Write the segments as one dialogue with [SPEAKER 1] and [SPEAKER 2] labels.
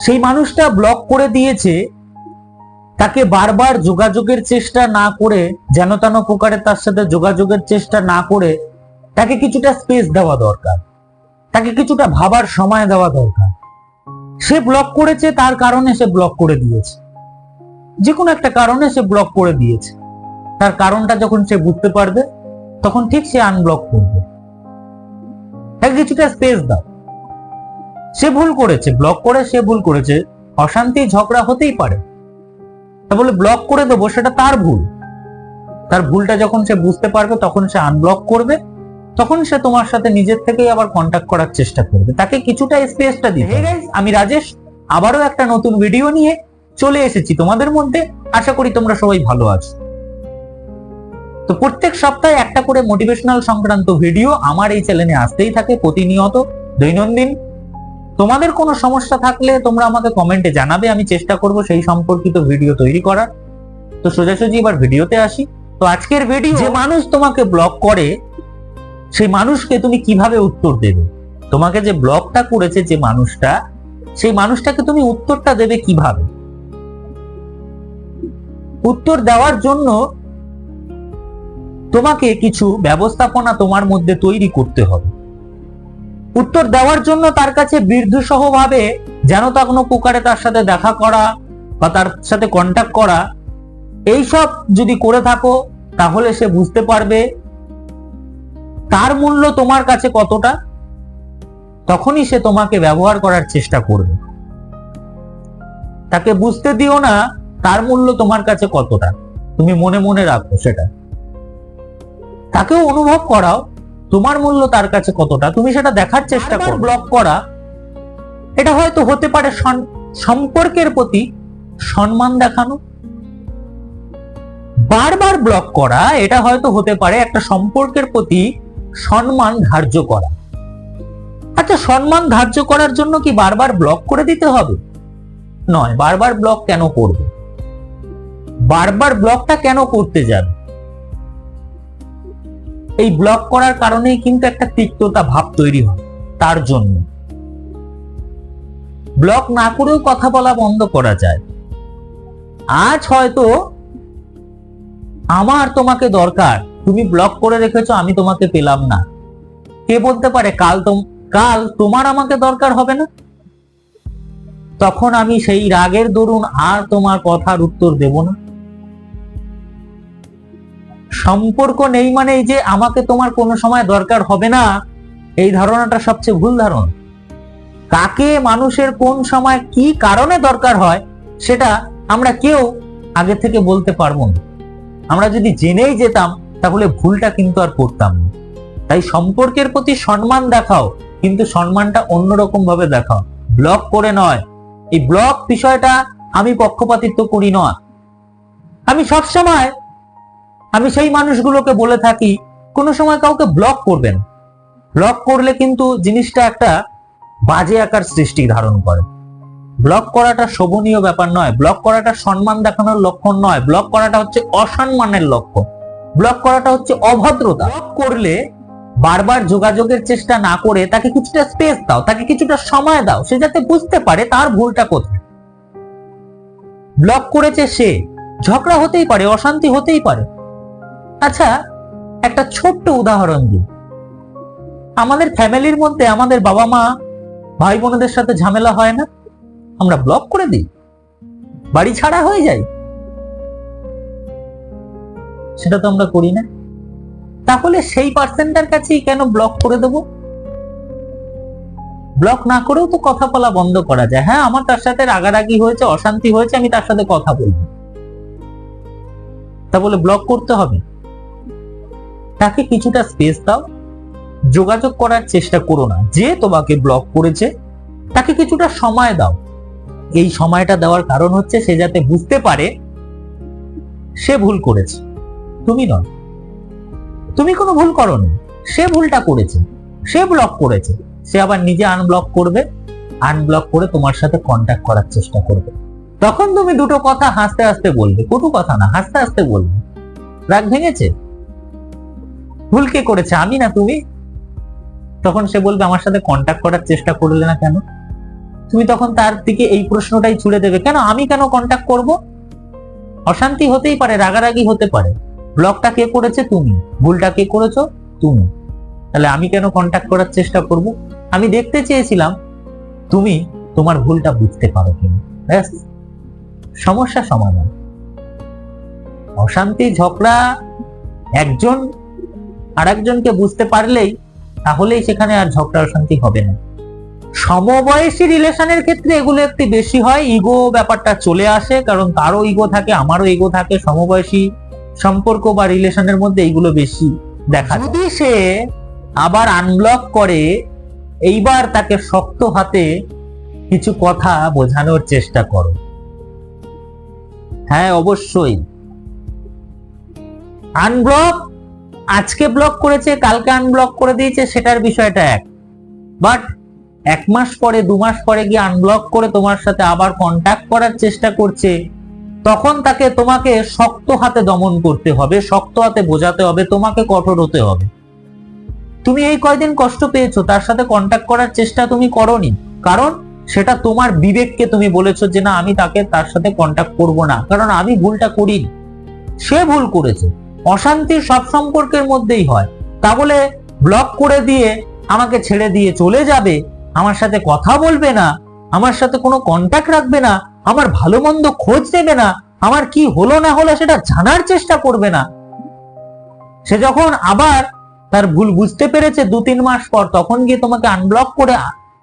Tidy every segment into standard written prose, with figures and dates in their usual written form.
[SPEAKER 1] সেই মানুষটা ব্লক করে দিয়েছে, তাকে বারবার যোগাযোগের চেষ্টা না করে, যেন তেন প্রকারে তার সাথে যোগাযোগের চেষ্টা না করে তাকে কিছুটা স্পেস দেওয়া দরকার, তাকে কিছুটা ভাবার সময় দেওয়া দরকার। সে ব্লক করেছে, তার কারণে সে ব্লক করে দিয়েছে, যে কোনো একটা কারণে সে ব্লক করে দিয়েছে। তার কারণটা যখন সে বুঝতে পারবে তখন ঠিক সে আনব্লক করবে। তাকে কিছুটা স্পেস দাও। সে ভুল করেছে, ব্লক করে সে ভুল করেছে, অশান্তি ঝগড়া হতেই পারে, তা বলে ব্লক করে দেবো সেটা তার ভুল। তার ভুলটা যখন সে বুঝতে পারবে তখন সে আনব্লক করবে, তখন সে তোমার সাথে নিজের থেকেই আবার কন্ট্যাক্ট করার চেষ্টা করবে। তাকে কিছুটা স্পেসটা দিতে। হে গাইস, আমি রাজেশ আবারও একটা নতুন ভিডিও নিয়ে চলে এসেছি তোমাদের মধ্যে। আশা করি তোমরা সবাই ভালো আছো। তো প্রত্যেক সপ্তাহে একটা করে মোটিভেশনাল সংক্রান্ত ভিডিও আমার এই চ্যানেলে আসতেই থাকে, প্রতিনিয়ত, দৈনন্দিন। তোমাদের কোনো সমস্যা থাকলে তোমরা আমাকে কমেন্টে জানাবে, আমি চেষ্টা করব সেই সম্পর্কিত ভিডিও তৈরি করার। তো সোজাসুজি এবার ভিডিওতে আসি। তো আজকের ভিডিও, যে মানুষ তোমাকে ব্লক করে সেই মানুষকে তুমি কিভাবে উত্তর দেবে। তোমাকে যে ব্লকটা করেছে যে মানুষটা, সেই মানুষটাকে তুমি উত্তরটা দেবে কিভাবে। উত্তর দেওয়ার জন্য তোমাকে কিছু ব্যবস্থাপনা তোমার মধ্যে তৈরি করতে হবে। উত্তর দেওয়ার জন্য তার কাছে বিরুদ্ধসহ ভাবে যেন তা কোনো প্রকারে তার সাথে দেখা করা বা তার সাথে কন্ট্যাক্ট করা, এইসব যদি করে থাকো তাহলে সে বুঝতে পারবে তার মূল্য তোমার কাছে কতটা, তখনই সে তোমাকে ব্যবহার করার চেষ্টা করবে। তাকে বুঝতে দিও না তার মূল্য তোমার কাছে কতটা, তুমি মনে মনে রাখো সেটা। তাকেও অনুভব করাও তোমার মূল্য তার কাছে কতটা, তুমি সেটা দেখার চেষ্টা করো। ব্লক করা এটা হয়তো হতে পারে সম্পর্কের প্রতি সম্মান দেখানো। বারবার ব্লক করা এটা হয়তো হতে পারে একটা সম্পর্কের প্রতি সম্মান ধার্য করা। আচ্ছা, সম্মান ধার্য করার জন্য কি বারবার ব্লক করে দিতে হবে? নয়। বারবার ব্লক কেন করবে? বারবার ব্লকটা কেন করতে যাবে? এই ব্লক করার কারণেই কিন্তু একটা তিক্ততা ভাব তৈরি হয়। তার জন্য ব্লক না করেও কথা বলা বন্ধ করা যায়। আজ হয়তো আমার তোমাকে দরকার, তুমি ব্লক করে রেখেছো, আমি তোমাকে পেলাম না। কে বলতে পারে কাল তোমার আমাকে দরকার হবে না, তখন আমি সেই রাগের দরুন আর তোমার কথার উত্তর দেব না। সম্পর্ক নেই মানে এই যে আমাকে তোমার কোনো সময় দরকার হবে না, এই ধারণাটা সবচেয়ে ভুল ধারণা। কাকে মানুষের কোন সময় কি কারণে দরকার হয় সেটা আমরা কেউ আগে থেকে বলতে পারবো না। আমরা যদি জেনেই যেতাম তাহলে ভুলটা কিন্তু আর করতাম না। তাই সম্পর্কের প্রতি সম্মান দেখাও, কিন্তু সম্মানটা অন্যরকম ভাবে দেখাও, ব্লক করে নয়। এই ব্লক বিষয়টা আমি পক্ষপাতিত্ব করি না। আমি সবসময় সেই মানুষগুলোকে বলে থাকি কোনো সময় কাউকে ব্লক করবেন। ব্লক করলে কিন্তু জিনিসটা একটা বাজে আকার সৃষ্টি ধারণ করে। ব্লক করাটা শোভনীয় ব্যাপার নয়, ব্লক করাটা সম্মান দেখানোর লক্ষণ নয়, ব্লক করাটা হচ্ছে অসম্মানের লক্ষণ, ব্লক করাটা হচ্ছে অভদ্রতা। ব্লক করলে বারবার যোগাযোগের চেষ্টা না করে তাকে কিছুটা স্পেস দাও, তাকে কিছুটা সময় দাও, সে যাতে বুঝতে পারে তার ভুলটা কোথায়। ব্লক করেছে সে, ঝগড়া হতেই পারে, অশান্তি হতেই পারে। আচ্ছা, একটা ছোট্ট উদাহরণ দিই। আমাদের ফ্যামিলির মধ্যে আমাদের বাবা মা ভাই বোনদের সাথে ঝামেলা হয় না, আমরা ব্লক করে দিই, বাড়ি ছাড়া হয়ে যায়। সেটা তো আমরা করি না। তাহলে সেই পার্সনটার কাছেই কেন ব্লক করে দেব? ব্লক না করেও তো কথা বলা বন্ধ করা যায়। হ্যাঁ, আমার তার সাথে রাগারাগি হয়েছে, অশান্তি হয়েছে, আমি তার সাথে কথা বলবো, তা বলে ব্লক করতে হবে? তাকে কিছুটা স্পেস দাও, যোগাযোগ করার চেষ্টা করো না। যে তোমাকে ব্লক করেছে তাকে কিছুটা সময় দাও। এই সময়টা দেওয়ার কারণ হচ্ছে সে যাতে বুঝতে পারে সে ভুল করেছে, তুমি নয়। তুমি কোনো ভুল করোনি, সে ভুলটা করেছে, সে ব্লক করেছে, সে আবার নিজে আনব্লক করবে, আনব্লক করে তোমার সাথে কন্ট্যাক্ট করার চেষ্টা করবে। তখন তুমি দুটো কথা হাসতে হাসতে বলবে, কটু কথা না, হাসতে হাসতে বলবে, রাগ ভেঙেছে, ভুল কে করেছে, আমি না তুমি? তখন সে বলবে আমার সাথে কন্ট্যাক্ট করার চেষ্টা করলে না কেন? তুমি তখন তার দিকে এই প্রশ্নটাই ছুড়ে দেবে, কেন আমি কেন কন্ট্যাক্ট করব? অশান্তি হতেই পারে, রাগারাগি হতে পারে। ব্লকটা কে করেছে? তুমি। ভুলটা কে করেছো? তুমি। তাহলে আমি কেন কন্ট্যাক্ট করার চেষ্টা করব? আমি দেখতে চেয়েছিলাম তুমি তোমার ভুলটা বুঝতে পারো কিনা। ব্যাস, সমস্যা সমাধান। অশান্তি ঝগড়া একজন আরেকজনকে বুঝতে পারলেই তাহলেই সেখানে আর ঝগড়া অশান্তি হবে না। সমবয়সী রিলেশনের ক্ষেত্রে এগুলো একটু বেশি হয়, ইগো ব্যাপারটা চলে আসে, কারণ তারও ইগো থাকে, আমারও ইগো থাকে। সমবয়সী সম্পর্ক বা রিলেশনের মধ্যে এইগুলো বেশি দেখা যায়। যদি সে আবার আনব্লক করে, এইবার তাকে শক্ত হাতে কিছু কথা বোঝানোর চেষ্টা করো। হ্যাঁ, অবশ্যই আনব্লক, আজকে ব্লক করেছে কালকে আনব্লক করে দিয়েছে সেটার বিষয়টা এক, বাট 1 মাস পরে 2 মাস পরে গিয়ে আনব্লক করে তোমার সাথে আবার কন্ট্যাক্ট করার চেষ্টা করছে, তখন তোমাকে শক্ত হাতে দমন করতে হবে, শক্ত হাতে বোঝাতে হবে, তোমাকে কঠোর হতে হবে। তুমি এই কয়দিন কষ্ট পেয়েছো, তার সাথে কন্ট্যাক্ট করার চেষ্টা তুমি করোনি, কারণ সেটা তোমার বিবেককে তুমি বলেছো যে না, আমি তার সাথে কন্ট্যাক্ট করব না, কারণ আমি ভুলটা করিনি, সে ভুল করেছে। অশান্তি সব সম্পর্কের মধ্যেই হয়। তা বলে ব্লক করে দিয়ে আমাকে ছেড়ে দিয়ে চলে যাবে, আমার সাথে কথা বলবে না, আমার সাথে কোনো কন্ট্যাক্ট রাখবে না, আমার ভালো মন্দ খোঁজ নেবে না, আমার কি হলো না হলো সেটা জানার চেষ্টা করবে না, সে যখন আবার তার ভুল বুঝতে পেরেছে 2-3 মাস পর, তখন গিয়ে তোমাকে আনব্লক করে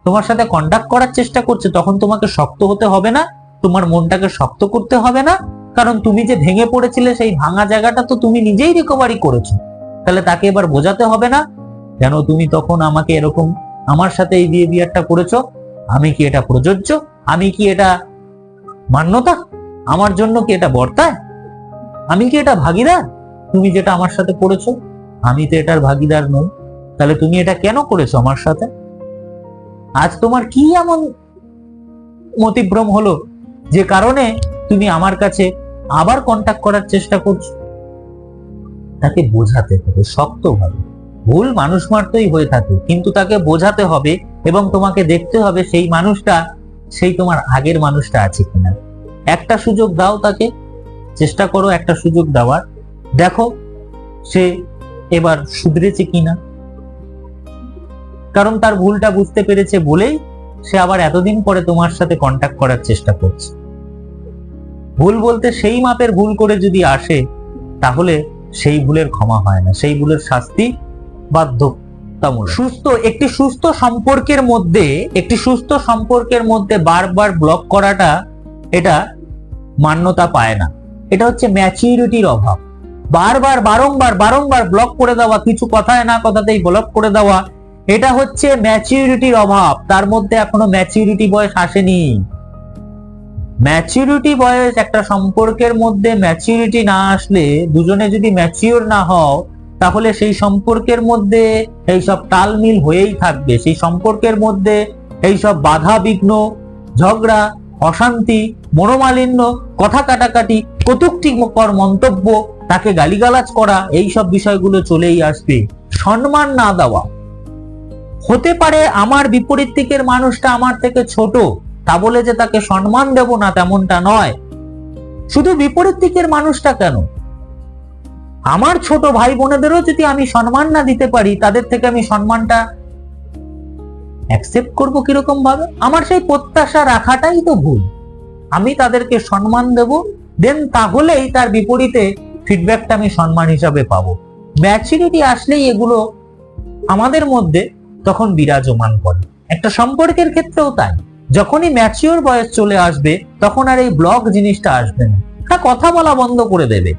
[SPEAKER 1] তোমার সাথে কন্ট্যাক্ট করার চেষ্টা করছে, তখন তোমাকে শক্ত হতে হবে না, তোমার মনটাকে শক্ত করতে হবে না, কারণ তুমি যে ভেঙে পড়েছিলে সেই ভাঙা জায়গাটা তো তুমি নিজেই রিকভারি করেছো। তাহলে তাকে এবার বোঝাতে হবে না, কেন তুমি তখন আমাকে এরকম আমার সাথে এই বিহেভিয়ারটা করেছো, আমি কি এটা প্রযোজ্য, আমি কি এটা মান্যতা, আমার জন্য কি এটা বর্তায়, আমি কি এটা ভাগিদার? তুমি যেটা আমার সাথে করেছো, আমি তো এটার ভাগিদার নই, তাহলে তুমি এটা কেন করেছো আমার সাথে? আজ তোমার কি এমন মতিভ্রম হলো যে কারণে তুমি আমার কাছে আবার কন্ট্যাক্ট করার চেষ্টা করছো? তাকে বোঝাতে হবে শক্তভাবে। ভুল মানুষ মাত্রই হয়ে থাকে, কিন্তু তাকে বোঝাতে হবে এবং তোমাকে দেখতে হবে সেই মানুষটা, সেই তোমার আগের মানুষটা আছে কিনা। একটা সুযোগ দাও তাকে, চেষ্টা করো একটা সুযোগ দেওয়ার, দেখো সে এবার শুধরেছে কিনা, কারণ তার ভুলটা বুঝতে পেরেছে বলেই সে আবার এতদিন পরে তোমার সাথে কন্ট্যাক্ট করার চেষ্টা করছে। ভুল বলতে সেই মাপের ভুল করে যদি আসে, তাহলে সেই ভুলের ক্ষমা হয় না, সেই ভুলের শাস্তি বাধ্যতামূলক। একটি সুস্থ সম্পর্কের মধ্যে বারবার ব্লক করাটা, এটা মান্যতা পায় না, এটা হচ্ছে ম্যাচুরিটির অভাব। বারবার বারংবার ব্লক করে দেওয়া, কিছু কথায় না কথাতেই ব্লক করে দেওয়া, এটা হচ্ছে ম্যাচুরিটির অভাব। তার মধ্যে এখনো ম্যাচুরিটি বয়স আসেনি। ম্যাচুরিটি বয়স, একটা সম্পর্কের মধ্যে ম্যাচুরিটি না আসলে, দুজনে যদি ম্যাচিওর না হও, তাহলে সেই সম্পর্কের মধ্যে এইসব তালমিল হয়েই থাকবে। সেই সম্পর্কের মধ্যে এইসব বাধা বিঘ্ন, ঝগড়া, অশান্তি, মনোমালিন্য, কথা কাটাকাটি, কটূক্তিকর মন্তব্য, তাকে গালিগালাজ করা, এইসব বিষয়গুলো চলেই আসবে। সম্মান না দেওয়া, হতে পারে আমার বিপরীত দিকের মানুষটা আমার থেকে ছোট, তা বলে যে তাকে সম্মান দেব না তেমনটা নয়। শুধু বিপরীত দিকের মানুষটা কেন, আমার ছোট ভাই বোনেদেরও যদি আমি সম্মান না দিতে পারি, তাদের থেকে আমি সম্মানটা অ্যাকসেপ্ট করব কিরকম ভাবে? আমার সেই প্রত্যাশা রাখাটাই তো ভুল। আমি তাদেরকে সম্মান দেব, দেন তাহলেই তার বিপরীতে ফিডব্যাকটা আমি সম্মান হিসাবে পাবো। ম্যাচুরিটি আসলেই এগুলো আমাদের মধ্যে তখন বিরাজমান করে। একটা সম্পর্কের ক্ষেত্রেও তাই, যখনই ম্যাচিওর বয়স চলে আসবে, তখন আর এই ব্লক জিনিসটা আসবে না। কথা বলা বন্ধ করে দেবে,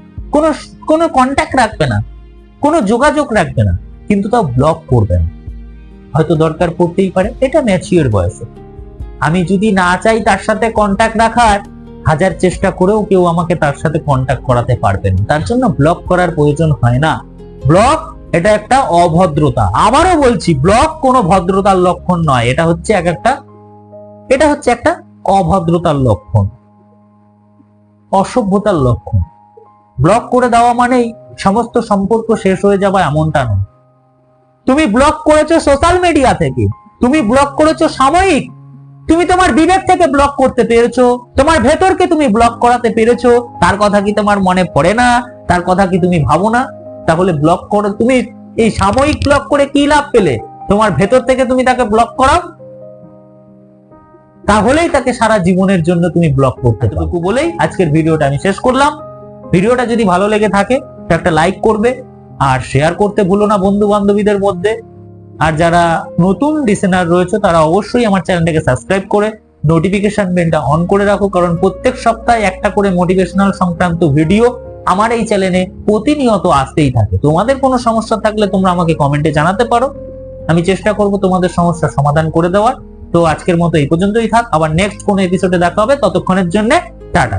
[SPEAKER 1] কোনো কন্ট্যাক্ট রাখবে না, কোনো যোগাযোগ রাখবে না, কিন্তু তাও ব্লক করবে না। হয়তো দরকার পড়তেই পারে, এটা ম্যাচিওর বয়সে। আমি যদি না চাই তার সাথে কন্ট্যাক্ট রাখার, 1000 চেষ্টা করেও কেউ আমাকে তার সাথে কন্ট্যাক্ট করাতে পারবে না। তার জন্য ব্লক করার প্রয়োজন হয় না। ব্লক এটা একটা অভদ্রতা। আবারও বলছি, ব্লক কোনো ভদ্রতার লক্ষণ নয়, এটা হচ্ছে একটা অভদ্রতার লক্ষণ, অসভ্যতার লক্ষণ। ব্লক করে দেওয়া মানেই সমস্ত সম্পর্ক শেষ হয়ে যাবে এমনটা নয়। তুমি ব্লক করেছো সোশ্যাল মিডিয়া থেকে, তুমি ব্লক করেছো সাময়িক, তুমি তোমার বিবেক থেকে ব্লক করতে পেরেছো, তোমার ভেতরকে তুমি ব্লক করাতে পেরেছো, তার কথা কি তোমার মনে পড়ে না? তার কথা কি তুমি ভাবো না? তাহলে ব্লক করো, তুমি এই সাময়িক ব্লক করে কি লাভ পেলে? তোমার ভেতর থেকে তুমি তাকে ব্লক করাও, তাহলেই তাকে সারা জীবনের জন্য তুমি ব্লক করতে পারো। এতটুকু বলেই আজকের ভিডিওটা আমি শেষ করলাম। ভিডিওটা যদি ভালো লেগে থাকে তো একটা লাইক করবে আর শেয়ার করতে ভুলো না বন্ধু বান্ধবীদের মধ্যে। আর যারা নতুন লিসেনার রয়েছে তারা অবশ্যই আমার চ্যানেলটাকে সাবস্ক্রাইব করে নোটিফিকেশন বেলটা অন করে রাখো, কারণ প্রত্যেক সপ্তাহে একটা করে মোটিভেশনাল সংক্রান্ত ভিডিও আমার এই চ্যানেলে প্রতিনিয়ত আসতেই থাকে। তোমাদের কোনো সমস্যা থাকলে তোমরা আমাকে কমেন্টে জানাতে পারো, আমি চেষ্টা করব তোমাদের সমস্যার সমাধান করে দেওয়ার। তো আজকের মতো এই পর্যন্তই থাক, আবার নেক্সট কোনো এপিসোডে দেখা হবে, ততক্ষণের জন্য টাটা।